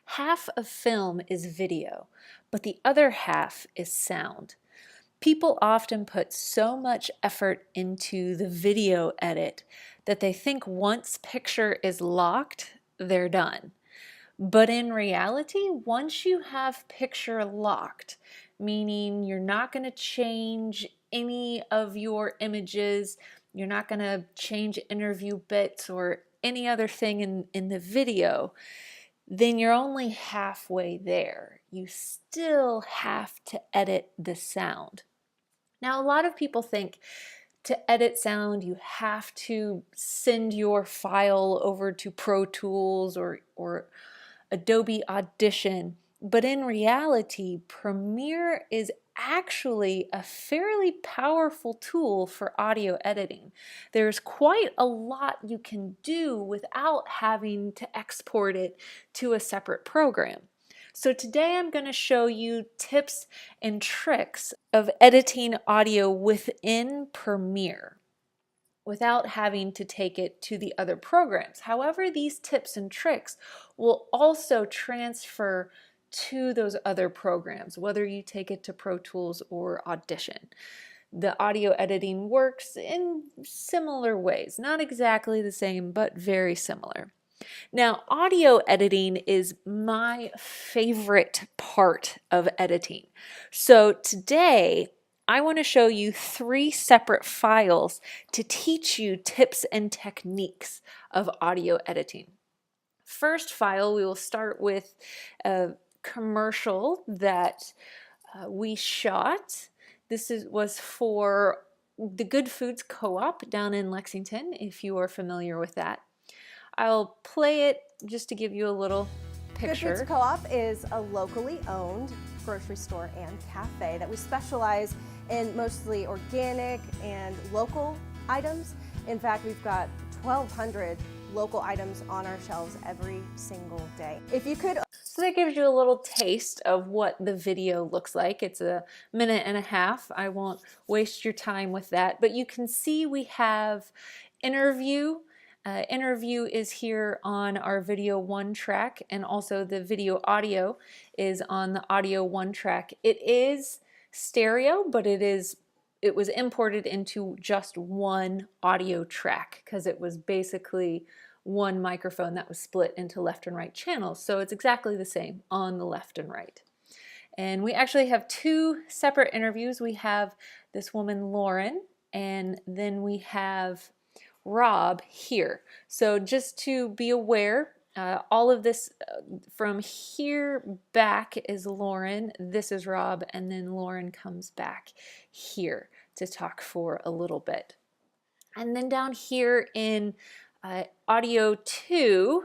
Half of film is video, but the other half is sound. People often put so much effort into the video edit that they think once picture is locked, they're done. But in reality, once you have picture locked, meaning you're not going to change any of your images, you're not going to change interview bits or any other thing in the video, then you're only halfway there. You still have to edit the sound. Now, a lot of people think to edit sound, you have to send your file over to Pro Tools or Adobe Audition. But in reality, Premiere is actually a fairly powerful tool for audio editing. There's quite a lot you can do without having to export it to a separate program. So today I'm going to show you tips and tricks of editing audio within Premiere without having to take it to the other programs. However, these tips and tricks will also transfer to those other programs, whether you take it to Pro Tools or Audition. The audio editing works in similar ways, not exactly the same, but very similar. Now, audio editing is my favorite part of editing. So today, I want to show you 3 separate files to teach you tips and techniques of audio editing. First file, we will start with a commercial that we shot. Was for the Good Foods Co-op down in Lexington, if you are familiar with that. I'll play it just to give you a little picture. Good Foods Co-op is a locally owned grocery store and cafe that we specialize in mostly organic and local items. In fact, we've got 1,200 local items on our shelves every single day. If you could... So that gives you a little taste of what the video looks like. It's a minute and a half. I won't waste your time with that, but you can see we have interview. Interview is here on our video 1 track, and also the video audio is on the audio 1 track. It is stereo, but it was imported into just one audio track because it was basically one microphone that was split into left and right channels. So it's exactly the same on the left and right. And we actually have 2 separate interviews. We have this woman, Lauren, and then we have Rob here. So just to be aware, all of this from here back is Lauren, this is Rob, and then Lauren comes back here to talk for a little bit. And then down here in audio 2,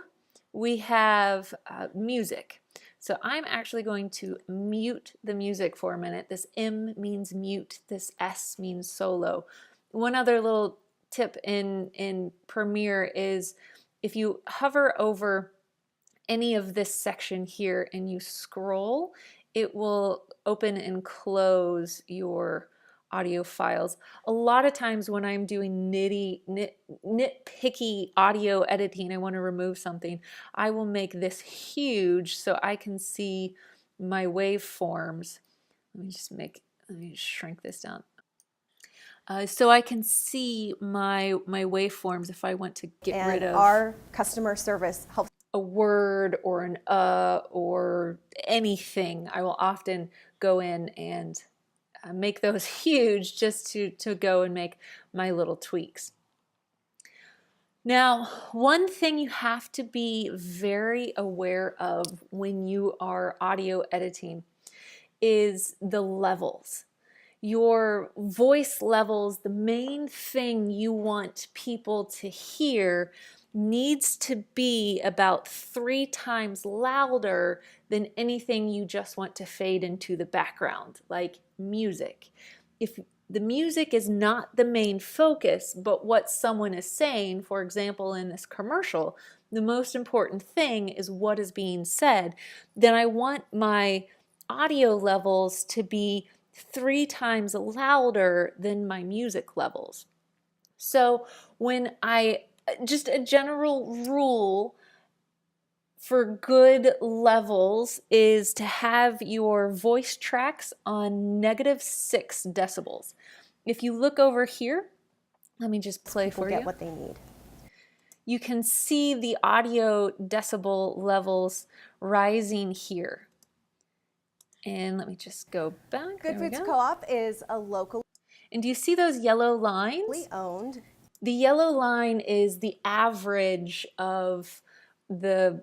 we have music. So I'm actually going to mute the music for a minute. This M means mute, this S means solo. One other little tip in Premiere is if you hover over any of this section here and you scroll, it will open and close your audio files. A lot of times when I'm doing nitpicky audio editing, I want to remove something, I will make this huge so I can see my waveforms. Let me just shrink this down. So I can see my waveforms if I want to get rid of our customer service helps a word or an or anything. I will often go in and make those huge just to go and make my little tweaks. Now, one thing you have to be very aware of when you are audio editing is the levels. Your voice levels, the main thing you want people to hear, needs to be about 3 times louder than anything you just want to fade into the background, like music. If the music is not the main focus, but what someone is saying, for example, in this commercial, the most important thing is what is being said, then I want my audio levels to be 3 times louder than my music levels. So when just a general rule for good levels is to have your voice tracks on -6 decibels. If you look over here, let me just play People for get you. what they need. You can see the audio decibel levels rising here. And let me just go back. Good There we Foods go. Co-op is a locally And do you see those yellow lines? owned. The yellow line is the average of the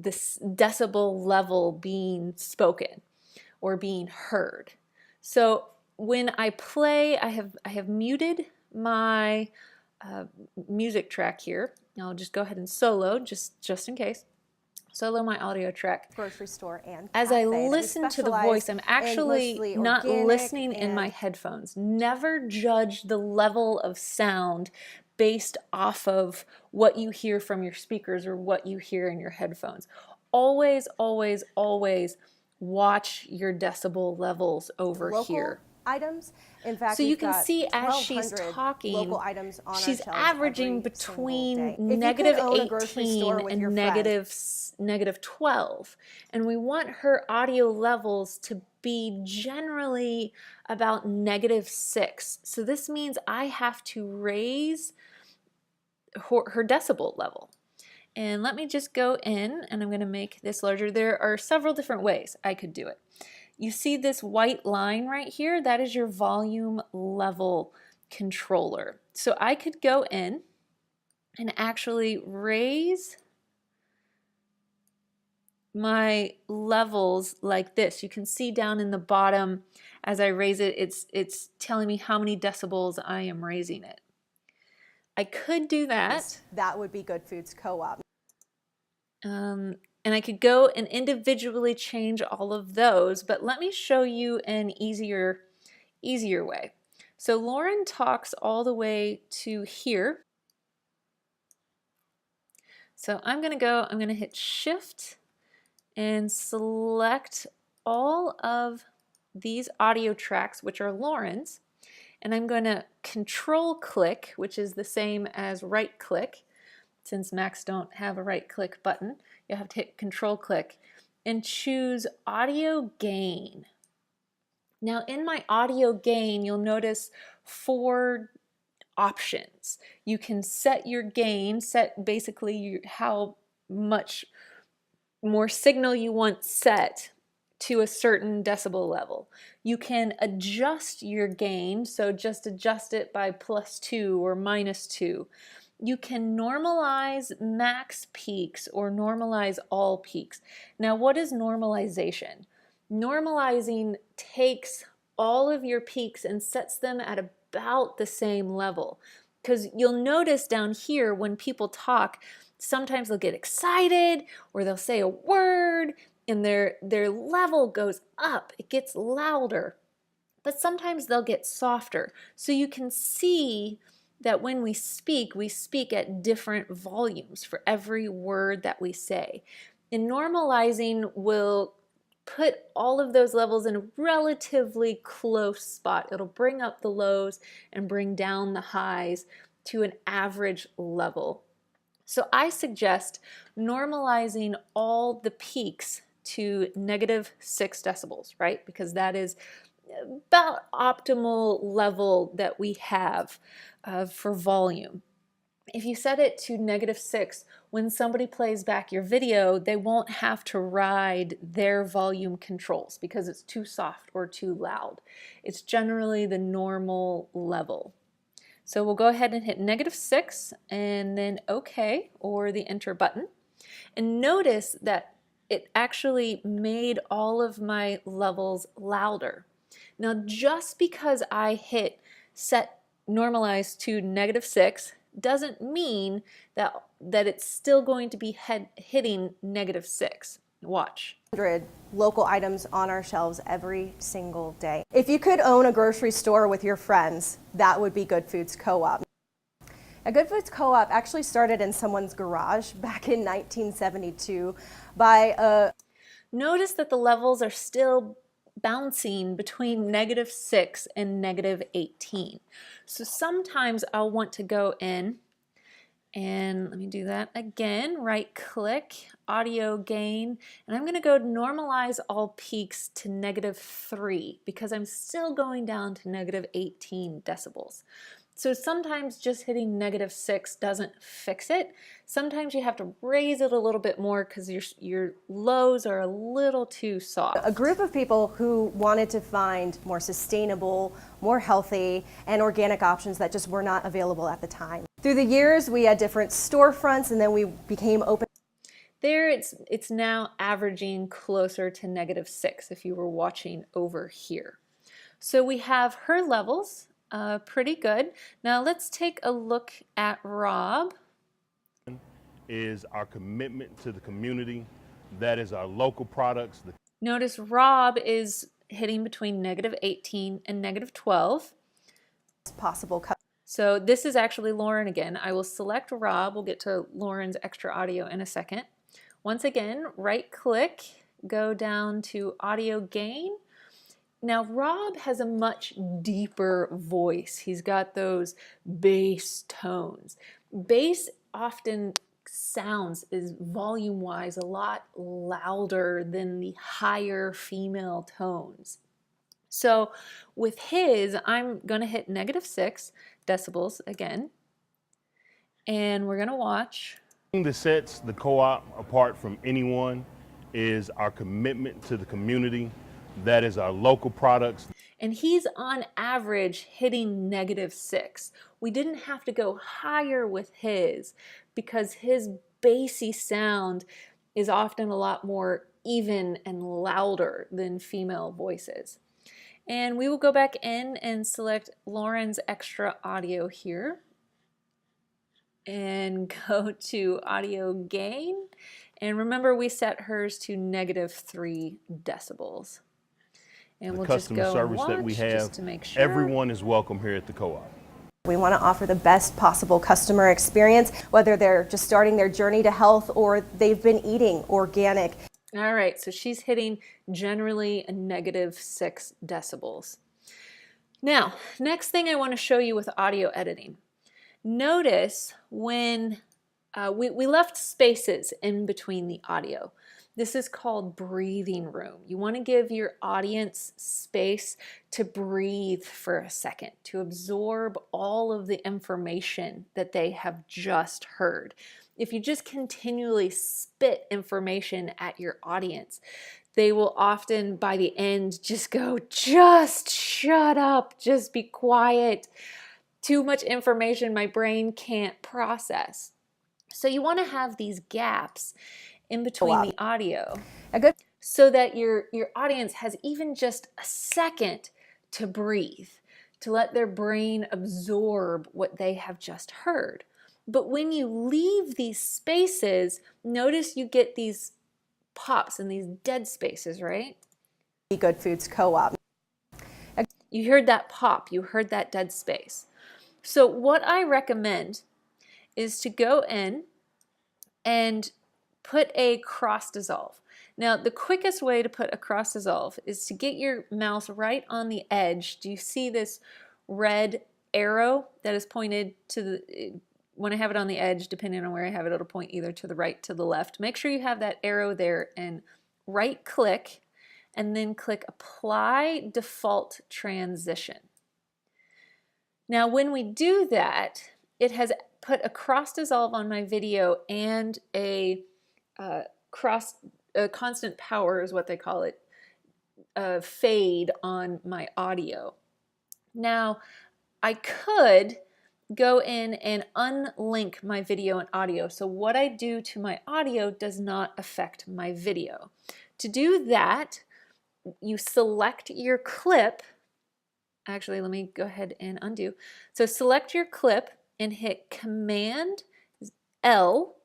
decibel level being spoken or being heard. So when I play, I have muted my music track here. I'll just go ahead and solo just in case. Solo my audio track. Grocery store and As I cafe that we listen to the specialize voice, I'm in actually mostly not organic listening in my and headphones. Never judge the level of sound based off of what you hear from your speakers or what you hear in your headphones. Always, always, always watch your decibel levels over local here. items. In fact, So you we've can got see as she's 1,200 talking, local items on she's our shelves averaging every single between day. If you negative could own a grocery store 18 with and your negative 12. And we want her audio levels to be generally about -6. So this means I have to raise her decibel level. And let me just go in and I'm going to make this larger. There are several different ways I could do it. You see this white line right here? That is your volume level controller. So I could go in and actually raise my levels like this. You can see down in the bottom as I raise it, it's telling me how many decibels I am raising it. I could do that. That would be Good Foods Co-op. And I could go and individually change all of those, but let me show you an easier way. So Lauren talks all the way to here. So I'm going to hit Shift and select all of these audio tracks, which are Lauren's, and I'm going to Control click, which is the same as right click. Since Macs don't have a right click button, you have to hit Control click and choose Audio Gain. Now in my audio gain, you'll notice 4 options. You can set your gain, set basically how much more signal you want set to a certain decibel level. You can adjust your gain, so just adjust it by +2 or -2. You can normalize max peaks or normalize all peaks. Now, what is normalization? Normalizing takes all of your peaks and sets them at about the same level. Because you'll notice down here when people talk, sometimes they'll get excited or they'll say a word and their level goes up, it gets louder. But sometimes they'll get softer. So you can see that when we speak at different volumes for every word that we say. And normalizing will put all of those levels in a relatively close spot. It'll bring up the lows and bring down the highs to an average level. So I suggest normalizing all the peaks to -6 decibels, right? Because that is about optimal level that we have for volume. If you set it to -6, when somebody plays back your video, they won't have to ride their volume controls because it's too soft or too loud. It's generally the normal level. So we'll go ahead and hit -6 and then OK or the enter button. And notice that it actually made all of my levels louder. Now, just because I hit set normalize to -6 doesn't mean that it's still going to be hitting -6. Watch. 100 local items on our shelves every single day. If you could own a grocery store with your friends, that would be Good Foods Co-op. A Good Foods Co-op actually started in someone's garage back in 1972 by a... Notice that the levels are still bouncing between -6 and -18. So sometimes I'll want to go in And let me do that again. Right click, audio gain, and I'm going to go normalize all peaks to -3 because I'm still going down to -18 decibels. So sometimes just hitting -6 doesn't fix it. Sometimes you have to raise it a little bit more because your lows are a little too soft. A group of people who wanted to find more sustainable, more healthy, and organic options that just were not available at the time. Through the years, we had different storefronts, and then we became open. There it's now averaging closer to -6 if you were watching over here. So we have her levels, pretty good. Now let's take a look at Rob. Is our commitment to the community. That is our local products. Notice Rob is hitting between -18 and -12. Possible. So this is actually Lauren again. I will select Rob. We'll get to Lauren's extra audio in a second. Once again, right click, go down to audio gain. Now Rob has a much deeper voice. He's got those bass tones. Bass often sounds is volume-wise a lot louder than the higher female tones. So with his, I'm going to hit -6 decibels again, and we're going to watch. The thing that sets the co-op apart from anyone is our commitment to the community. That is our local products. And he's on average hitting -6. We didn't have to go higher with his because his bassy sound is often a lot more even and louder than female voices. And we will go back in and select Lauren's extra audio here and go to audio gain. And remember, we set hers to -3 decibels. And we'll just customer go service and that we watch have. just to make sure. Everyone is welcome here at the co-op. We want to offer the best possible customer experience, whether they're just starting their journey to health or they've been eating organic. All right, so she's hitting generally a -6 decibels. Now, next thing I want to show you with audio editing. Notice when we left spaces in between the audio. This is called breathing room. You want to give your audience space to breathe for a second, to absorb all of the information that they have just heard. If you just continually spit information at your audience, they will often, by the end, just go, just shut up, just be quiet. Too much information my brain can't process. So you want to have these gaps in between the audio so that your audience has even just a second to breathe, to let their brain absorb what they have just heard. But when you leave these spaces, notice you get these pops and these dead spaces, right? Be Good Foods Co-op. You heard that pop, you heard that dead space. So what I recommend is to go in and put a cross dissolve. Now, the quickest way to put a cross dissolve is to get your mouse right on the edge. Do you see this red arrow that is pointed to the, when I have it on the edge, depending on where I have it, it'll point either to the right, to the left. Make sure you have that arrow there and right click and then click Apply Default Transition. Now, when we do that, it has put a cross dissolve on my video and a constant power is what they call it, fade on my audio. Now, I could go in and unlink my video and audio. So what I do to my audio does not affect my video. To do that, you select your clip. Actually, let me go ahead and undo. So select your clip and hit Command L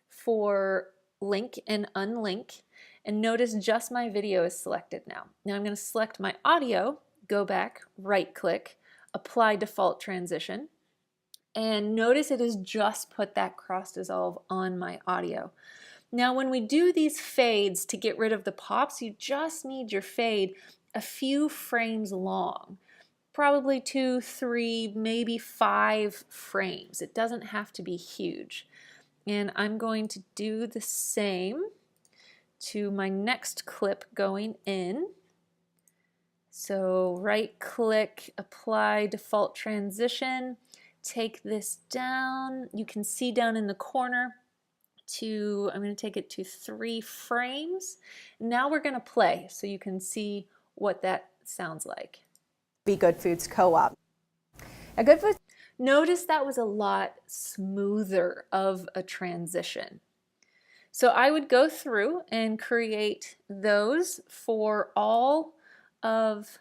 for link and unlink, and notice just my video is selected now. Now I'm going to select my audio, go back, right click, apply default transition, and notice it has just put that cross dissolve on my audio. Now when we do these fades to get rid of the pops, you just need your fade a few frames long. probably 2, 3, maybe 5 frames. It doesn't have to be huge. And I'm going to do the same to my next clip going in. So right click, apply default transition, take this down. You can see down in the corner I'm going to take it to 3 frames. Now we're going to play so you can see what that sounds like. Be Good Foods Co-op. A Good Foods. Notice that was a lot smoother of a transition. So I would go through and create those for all of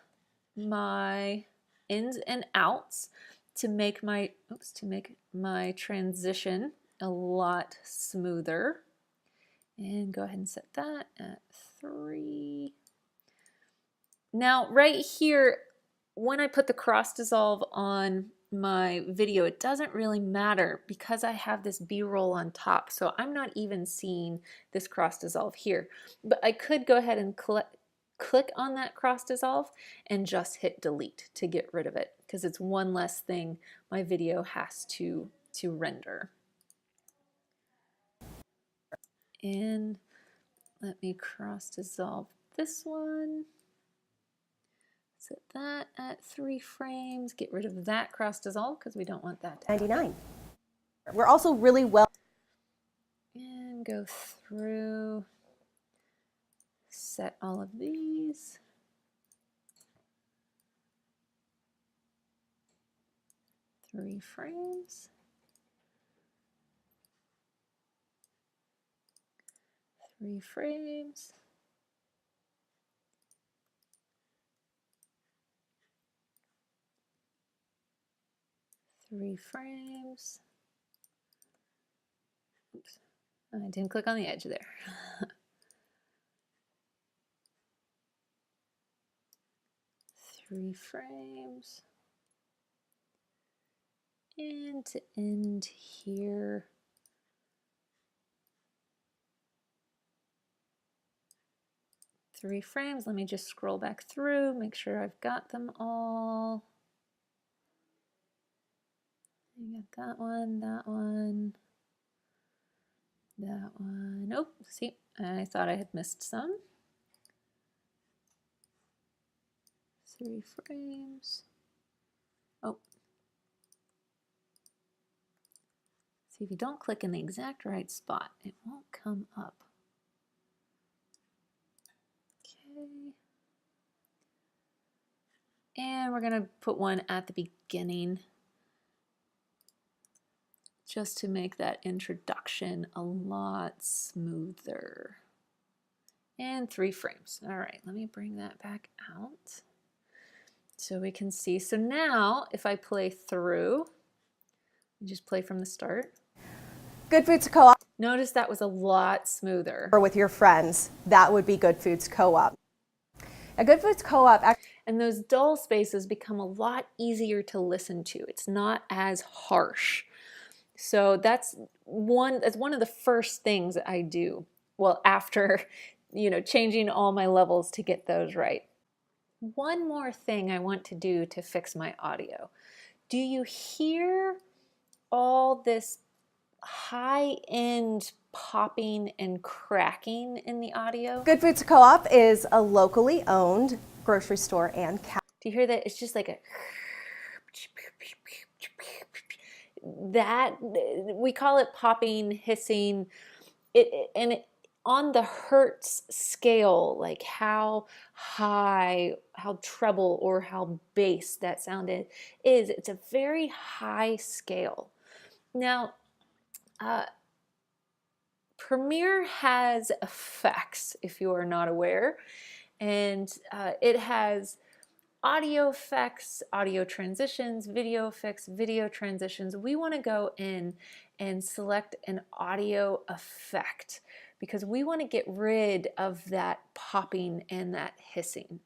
my ins and outs to make my transition a lot smoother. And go ahead and set that at 3. Now right here, when I put the cross dissolve on my video, it doesn't really matter because I have this B-roll on top, so I'm not even seeing this cross dissolve here. But I could go ahead and click on that cross dissolve and just hit delete to get rid of it, because it's one less thing my video has to render. And let me cross dissolve this one. Set that at 3 frames. Get rid of that cross dissolve because we don't want that to happen. 99. We're also really well. And go through, set all of these. Three frames. 3 frames. Three frames. Oops, I didn't click on the edge there. 3 frames. And to end here, three frames. Let me just scroll back through, make sure I've got them all. You got that one, that one, that one. Oh, see, I thought I had missed some. 3 frames. Oh. See, if you don't click in the exact right spot, it won't come up. Okay. And we're going to put one at the beginning just to make that introduction a lot smoother. And 3 frames. All right, let me bring that back out so we can see. So now if I play through, just play from the start. Good Foods Co-op. Notice that was a lot smoother. Or with your friends, that would be Good Foods Co-op. A Good Foods Co-op. And those dull spaces become a lot easier to listen to. It's not as harsh. So that's one of the first things I do. Well, after, changing all my levels to get those right. One more thing I want to do to fix my audio. Do you hear all this high-end popping and cracking in the audio? Good Foods Co-op is a locally owned grocery store and cafe. Do you hear that? It's just like a that, we call it popping, hissing. On the hertz scale, like how high, how treble, or how bass that sound is, it's a very high scale. Now, Premiere has effects, if you are not aware, and it has audio effects, audio transitions, video effects, video transitions. We want to go in and select an audio effect because we want to get rid of that popping and that hissing.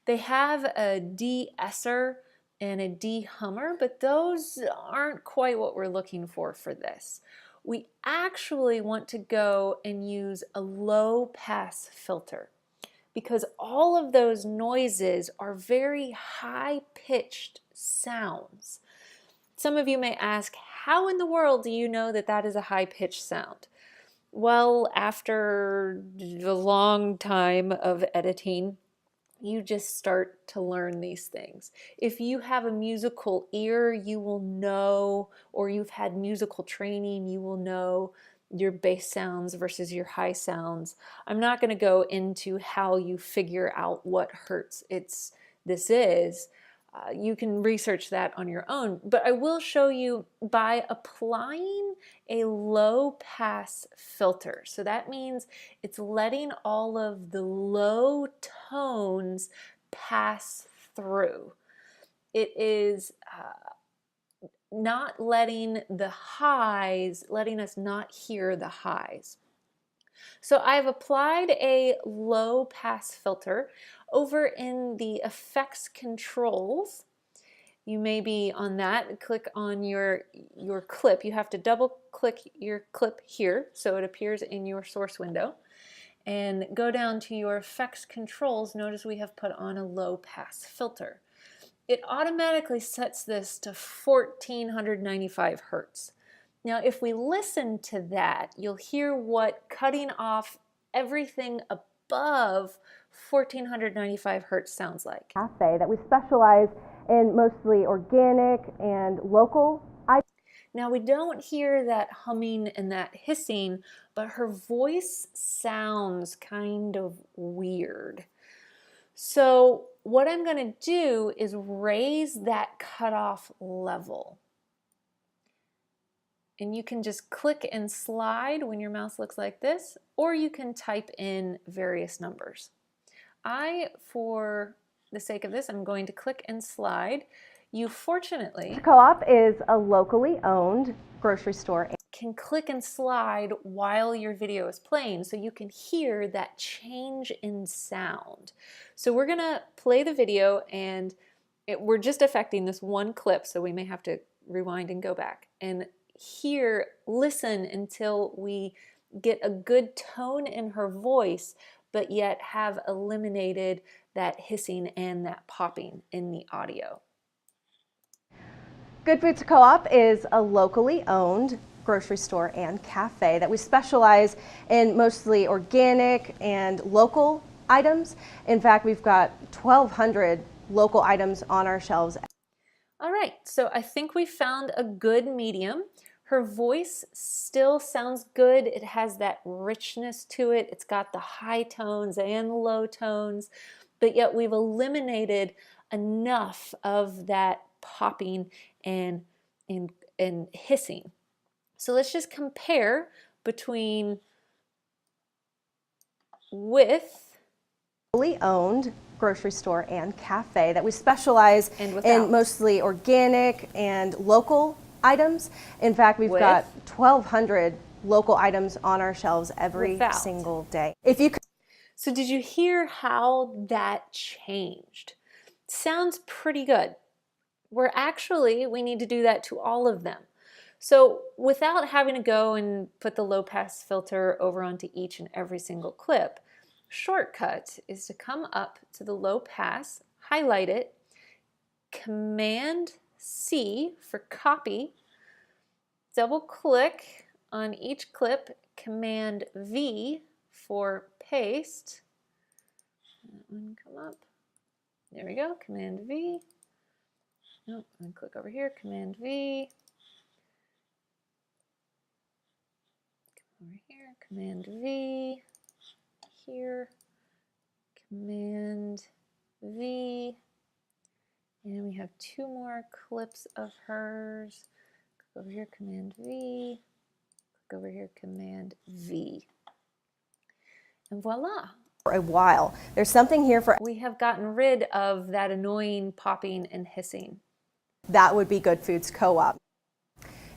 They have a de-esser and a de-hummer, but those aren't quite what we're looking for this. We actually want to go and use a low pass filter. because all of those noises are very high-pitched sounds. Some of you may ask, how in the world do you know that that is a high-pitched sound? Well, after a long time of editing, you just start to learn these things. If you have a musical ear, you will know, or you've had musical training, you will know your bass sounds versus your high sounds. I'm not going to go into how you figure out what hertz this is. You can research that on your own, but I will show you by applying a low pass filter. So that means it's letting all of the low tones pass through. It is not letting the highs, letting us not hear the highs. So I've applied a low pass filter over in the effects controls. You may be on that. Click on your clip. You have to double click your clip here so it appears in your source window. And go down to your effects controls. Notice we have put on a low pass filter. It automatically sets this to 1495 hertz. Now, if we listen to that, you'll hear what cutting off everything above 1495 hertz sounds like. Cafe that we specialize in mostly organic and local items. Now, we don't hear that humming and that hissing, but her voice sounds kind of weird. So what I'm going to do is raise that cutoff level. And you can just click and slide when your mouse looks like this, or you can type in various numbers. For the sake of this, I'm going to click and slide. You fortunately Co-op is a locally owned grocery store. Can click and slide while your video is playing so you can hear that change in sound. So we're gonna play the video, and we're just affecting this one clip, so we may have to rewind and go back and listen until we get a good tone in her voice, but yet have eliminated that hissing and that popping in the audio. Good Foods Co-op is a locally owned grocery store and cafe that we specialize in mostly organic and local items. In fact, we've got 1,200 local items on our shelves. All right, so I think we found a good medium. Her voice still sounds good. It has that richness to it. It's got the high tones and the low tones, but yet we've eliminated enough of that popping and hissing. So let's just compare between with Locally owned grocery store and cafe that we specialize in mostly organic and local items. In fact, we've got 1,200 local items on our shelves every single day. So did you hear how that changed? Sounds pretty good. We need to do that to all of them. So without having to go and put the low pass filter over onto each and every single clip, shortcut is to come up to the low pass, highlight it, Command C for copy, double click on each clip, Command V for paste. That one come up. There we go, Command V. Nope, and click over here, Command V. Come over here, Command V. Here, Command V. And we have two more clips of hers. Click over here, Command V. Click over here, Command V. And voila. For a while. There's something here for... We have gotten rid of that annoying popping and hissing. That would be Good Foods Co-op.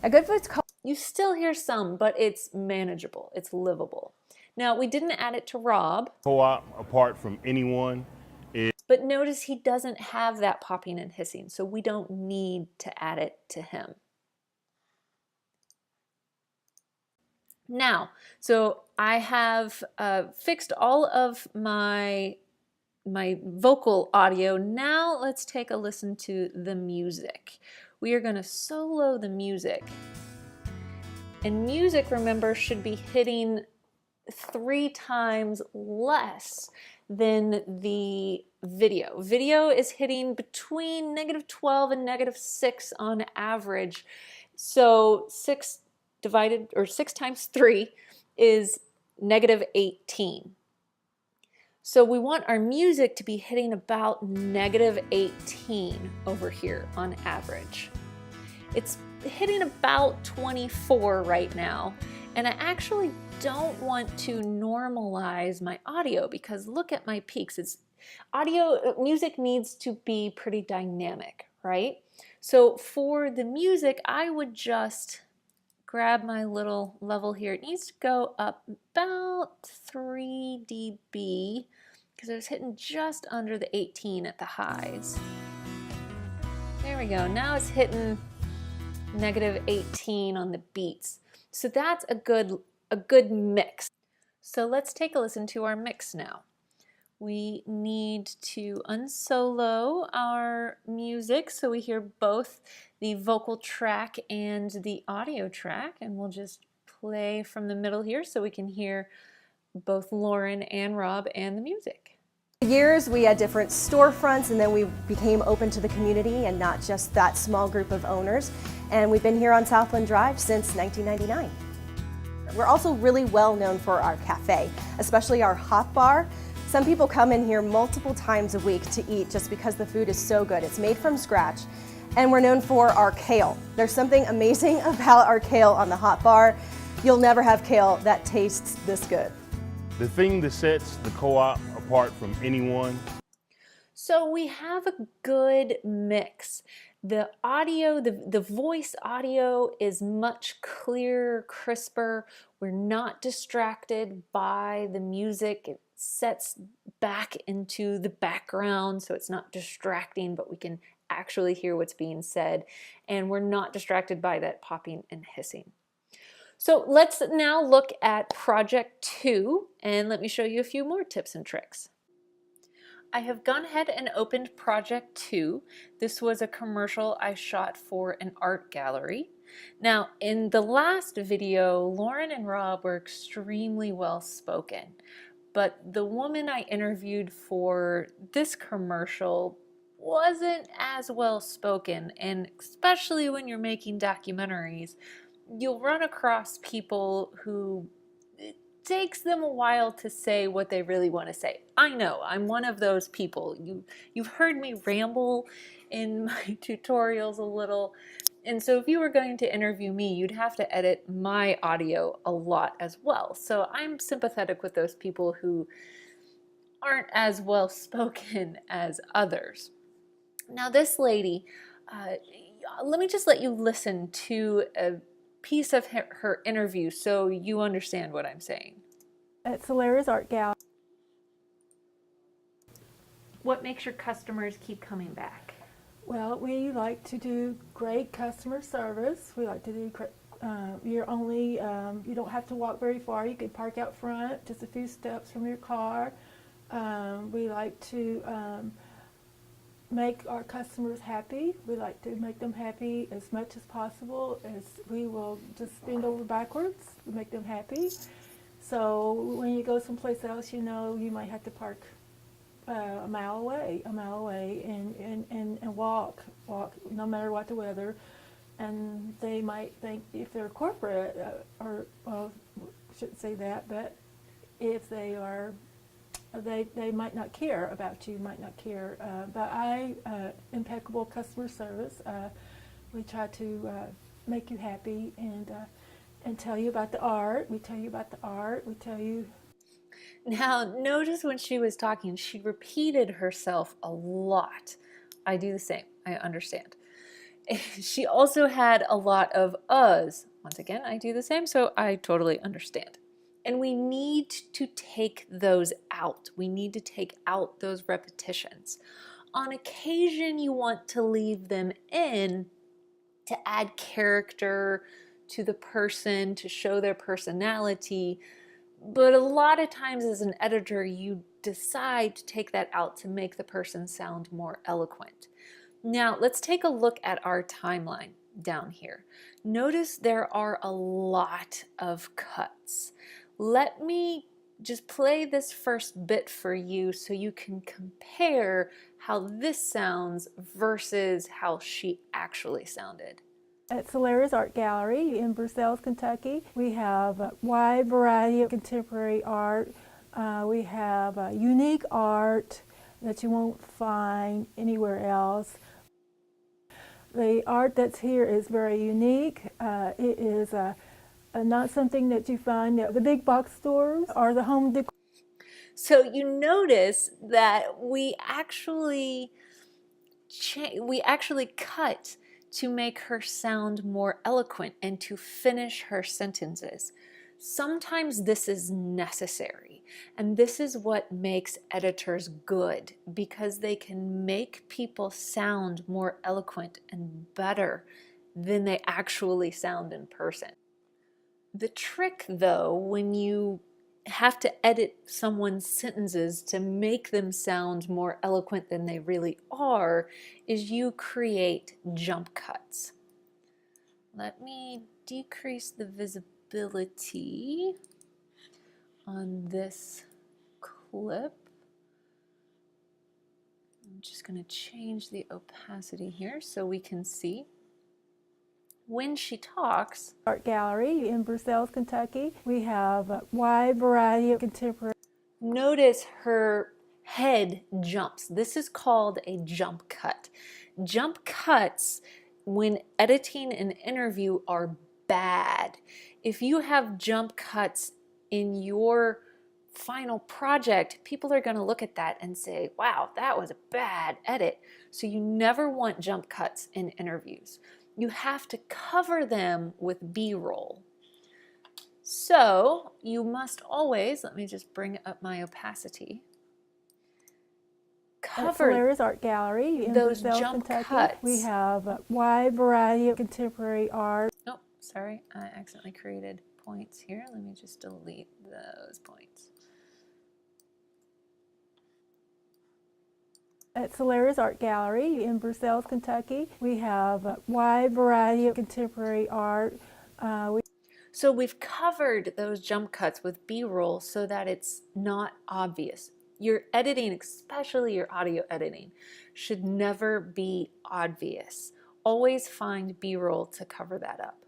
A Good Foods Co-op. You still hear some, but it's manageable. It's livable. Now, we didn't add it to Rob. Co-op, apart from anyone, but notice he doesn't have that popping and hissing, so we don't need to add it to him. Now, so I have fixed all of my my vocal audio. Now let's take a listen to the music. We are going to solo the music. And music, remember, should be hitting 3 times less than the video. Video is hitting between -12 and -6 on average. So 6 times 3 is -18. So we want our music to be hitting about -18 over here on average. It's hitting about 24 right now, and I actually don't want to normalize my audio because look at my peaks. Music needs to be pretty dynamic, right? So for the music, I would just grab my little level here. It needs to go up about 3 dB because I was hitting just under the 18 at the highs. There we go. Now it's hitting -18 on the beats. So that's a good mix. So let's take a listen to our mix now. We need to unsolo our music so we hear both the vocal track and the audio track, and we'll just play from the middle here so we can hear both Lauren and Rob and the music. For years we had different storefronts, and then we became open to the community and not just that small group of owners, and we've been here on Southland Drive since 1999. We're also really well known for our cafe, especially our hot bar. Some people come in here multiple times a week to eat just because the food is so good. It's made from scratch, and we're known for our kale. There's something amazing about our kale on the hot bar. You'll never have kale that tastes this good. The thing that sets the co-op apart from anyone. So we have a good mix. The audio, the voice audio is much clearer, crisper. We're not distracted by the music. It sets back into the background so it's not distracting, but we can actually hear what's being said. And we're not distracted by that popping and hissing. So let's now look at project 2, and let me show you a few more tips and tricks. I have gone ahead and opened project 2. This was a commercial I shot for an art gallery. Now, in the last video, Lauren and Rob were extremely well spoken, but the woman I interviewed for this commercial wasn't as well spoken, and especially when you're making documentaries, you'll run across people who it takes them a while to say what they really want to say. I know, I'm one of those people. You've heard me ramble in my tutorials a little, and so if you were going to interview me, you'd have to edit my audio a lot as well. So I'm sympathetic with those people who aren't as well spoken as others. Now this lady, let me just let you listen to a piece of her interview so you understand what I'm saying. At Solera's Art Gallery. What makes your customers keep coming back? Well, we like to do great customer service. We like to do, you don't have to walk very far. You can park out front, just a few steps from your car. We like to make our customers happy. We like to make them happy as much as possible. As we will just bend over backwards to make them happy. So when you go someplace else, you know, you might have to park a mile away, and walk no matter what the weather. And they might think if they're corporate, or well, shouldn't say that, but if they are, they might not care about you, might not care. But impeccable customer service. We try to make you happy and tell you about the art. We tell you about the art. We tell you. Now, notice when she was talking, she repeated herself a lot. I do the same. I understand. She also had a lot of uhs. Once again, I do the same, so I totally understand. And we need to take those out. We need to take out those repetitions. On occasion, you want to leave them in to add character to the person, to show their personality. But a lot of times as an editor, you decide to take that out to make the person sound more eloquent. Now, let's take a look at our timeline down here. Notice there are a lot of cuts. Let me just play this first bit for you so you can compare how this sounds versus how she actually sounded. At Solaris Art Gallery in Brussels, Kentucky, we have a wide variety of contemporary art. We have unique art that you won't find anywhere else. The art that's here is very unique. It is not something that you find at the big box stores or the home decor. So you notice that we actually cut to make her sound more eloquent and to finish her sentences. Sometimes this is necessary, and this is what makes editors good, because they can make people sound more eloquent and better than they actually sound in person. The trick, though, when you have to edit someone's sentences to make them sound more eloquent than they really are, is you create jump cuts. Let me decrease the visibility on this clip. I'm just going to change the opacity here so we can see. When she talks, Art Gallery in Brussels, Kentucky, we have a wide variety of contemporary. Notice her head jumps. This is called a jump cut. Jump cuts, when editing an interview, are bad. If you have jump cuts in your final project, people are going to look at that and say, wow, that was a bad edit. So you never want jump cuts in interviews. You have to cover them with B-roll. So you must always, let me just bring up my opacity, cover At Solaris Art Gallery in those Brussels, jump Kentucky. cuts. We have a wide variety of contemporary art. Oh, sorry, I accidentally created points here. Let me just delete those points. At Solaris Art Gallery in Brussels, Kentucky, we have a wide variety of contemporary art. So we've covered those jump cuts with B-roll so that it's not obvious. Your editing, especially your audio editing, should never be obvious. Always find B-roll to cover that up.